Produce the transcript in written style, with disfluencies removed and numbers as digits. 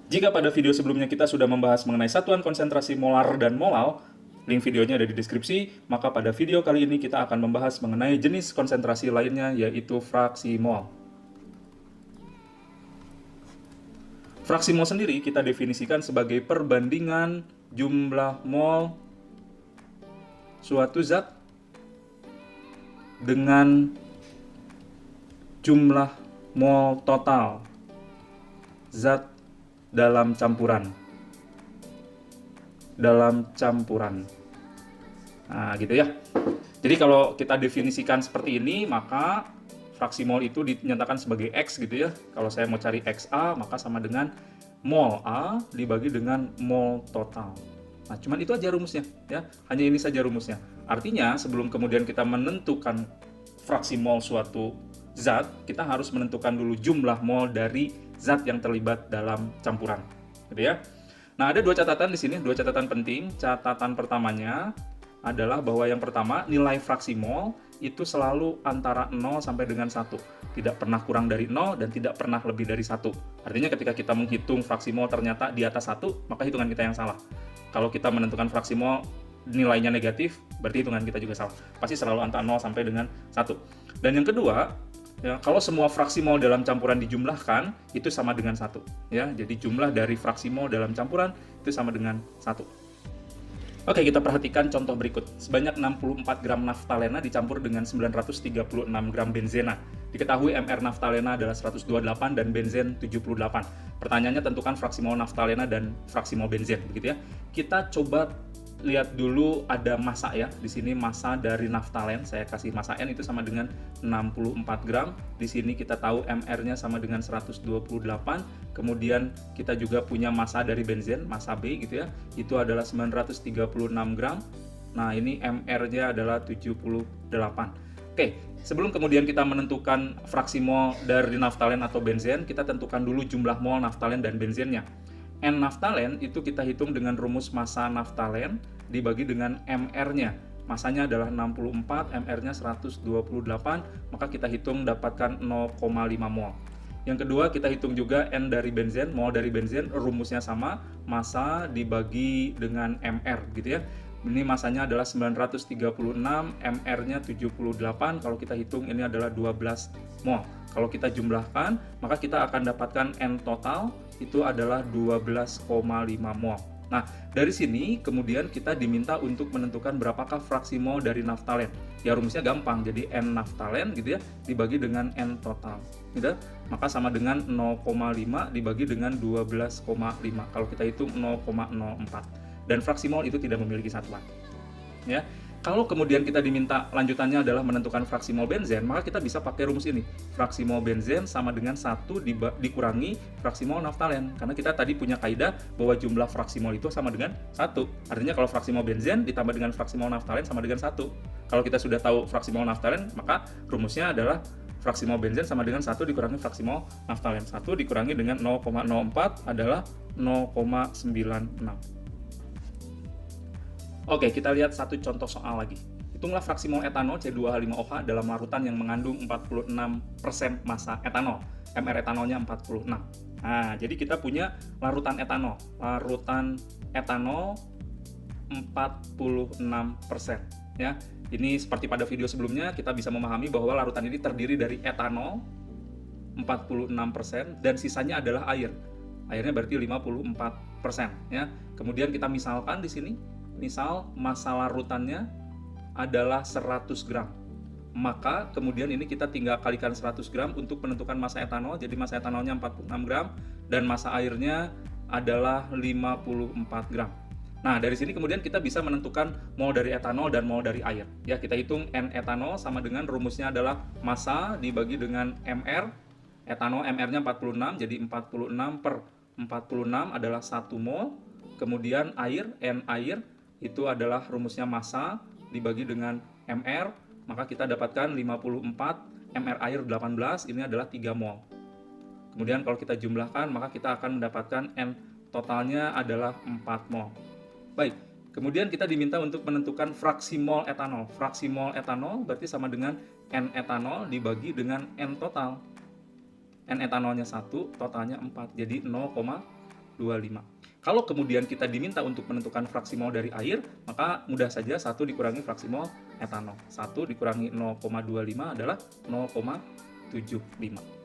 Jika pada video sebelumnya kita sudah membahas mengenai satuan konsentrasi molar dan molal, link videonya ada di deskripsi, maka pada video kali ini kita akan membahas mengenai jenis konsentrasi lainnya, yaitu fraksi mol. Fraksi mol sendiri kita definisikan sebagai perbandingan jumlah mol suatu zat dengan jumlah mol total zat dalam campuran. Nah, gitu ya. Jadi kalau kita definisikan seperti ini, maka fraksi mol itu dinyatakan sebagai X gitu ya. Kalau saya mau cari XA, maka sama dengan mol A dibagi dengan mol total. Nah, cuman itu aja rumusnya ya. Hanya ini saja rumusnya. Artinya, sebelum kemudian kita menentukan fraksi mol suatu zat, kita harus menentukan dulu jumlah mol dari zat yang terlibat dalam campuran, gitu ya. Nah, ada dua catatan di sini, dua catatan penting. Catatan pertamanya adalah bahwa yang pertama, nilai fraksi mol itu selalu antara 0 sampai dengan 1. Tidak pernah kurang dari 0 dan tidak pernah lebih dari 1. Artinya ketika kita menghitung fraksi mol ternyata di atas 1, maka hitungan kita yang salah. Kalau kita menentukan fraksi mol nilainya negatif, berarti hitungan kita juga salah. Pasti selalu antara 0 sampai dengan 1. Dan yang kedua, ya, kalau semua fraksi mol dalam campuran dijumlahkan, itu sama dengan 1. Ya, jadi jumlah dari fraksi mol dalam campuran itu sama dengan 1. Oke, kita perhatikan contoh berikut. Sebanyak 64 gram naftalena dicampur dengan 936 gram benzena. Diketahui MR naftalena adalah 128 dan benzen 78. Pertanyaannya, tentukan fraksi mol naftalena dan fraksi mol benzen, begitu ya. Kita coba lihat dulu, ada massa ya. Di sini massa dari naftalen, saya kasih massa N itu sama dengan 64 gram. Di sini kita tahu MR-nya sama dengan 128. Kemudian kita juga punya massa dari benzen, massa B gitu ya. Itu adalah 936 gram. Nah, ini MR-nya adalah 78. Oke, sebelum kemudian kita menentukan fraksi mol dari naftalen atau benzen, kita tentukan dulu jumlah mol naftalen dan benzennya. N naftalen itu kita hitung dengan rumus massa naftalen dibagi dengan MR-nya. Massanya adalah 64, MR-nya 128, maka kita hitung dapatkan 0,5 mol. Yang kedua, kita hitung juga N dari benzen, mol dari benzen, rumusnya sama, massa dibagi dengan MR gitu ya. Ini massanya adalah 936, MR-nya 78, kalau kita hitung ini adalah 12 mol. Kalau kita jumlahkan, maka kita akan dapatkan N total itu adalah 12,5 mol. Nah, dari sini kemudian kita diminta untuk menentukan berapakah fraksi mol dari naftalen. Ya, rumusnya gampang, jadi N naftalen gitu ya, dibagi dengan N total. Gitu? Maka sama dengan 0,5 dibagi dengan 12,5. Kalau kita hitung 0,04. Dan fraksi mol itu tidak memiliki satuan. Ya. Kalau kemudian kita diminta lanjutannya adalah menentukan fraksi mol benzen, maka kita bisa pakai rumus ini. Fraksi mol benzen sama dengan 1 dikurangi fraksi mol naftalen. Karena kita tadi punya kaidah bahwa jumlah fraksi mol itu sama dengan 1. Artinya kalau fraksi mol benzen ditambah dengan fraksi mol naftalen sama dengan 1. Kalau kita sudah tahu fraksi mol naftalen, maka rumusnya adalah fraksi mol benzen sama dengan 1 dikurangi fraksi mol naftalen. 1 dikurangi dengan 0,04 adalah 0,96. Oke, kita lihat satu contoh soal lagi. Hitunglah fraksi mol etanol C2H5OH dalam larutan yang mengandung 46% massa etanol. MR etanolnya 46. Nah, jadi kita punya larutan etanol. Larutan etanol 46%. Ya, ini seperti pada video sebelumnya, kita bisa memahami bahwa larutan ini terdiri dari etanol 46% dan sisanya adalah air. Airnya berarti 54%. Ya. Kemudian kita misalkan di sini, misal massa larutannya adalah 100 gram. Maka kemudian ini kita tinggal kalikan 100 gram untuk menentukan massa etanol. Jadi massa etanolnya 46 gram dan massa airnya adalah 54 gram. Nah, dari sini kemudian kita bisa menentukan mol dari etanol dan mol dari air. Ya, kita hitung N etanol sama dengan rumusnya adalah massa dibagi dengan MR. Etanol MR-nya 46, jadi 46 per 46 adalah 1 mol. Kemudian air, N air, itu adalah rumusnya massa dibagi dengan MR, maka kita dapatkan 54, MR air 18, ini adalah 3 mol. Kemudian kalau kita jumlahkan, maka kita akan mendapatkan N totalnya adalah 4 mol. Baik, kemudian kita diminta untuk menentukan fraksi mol etanol. Fraksi mol etanol berarti sama dengan N etanol dibagi dengan N total. N etanolnya 1, totalnya 4, jadi 0,4. Kalau kemudian kita diminta untuk menentukan fraksi mol dari air, maka mudah saja 1 dikurangi fraksi mol etanol. 1 dikurangi 0,25 adalah 0,75.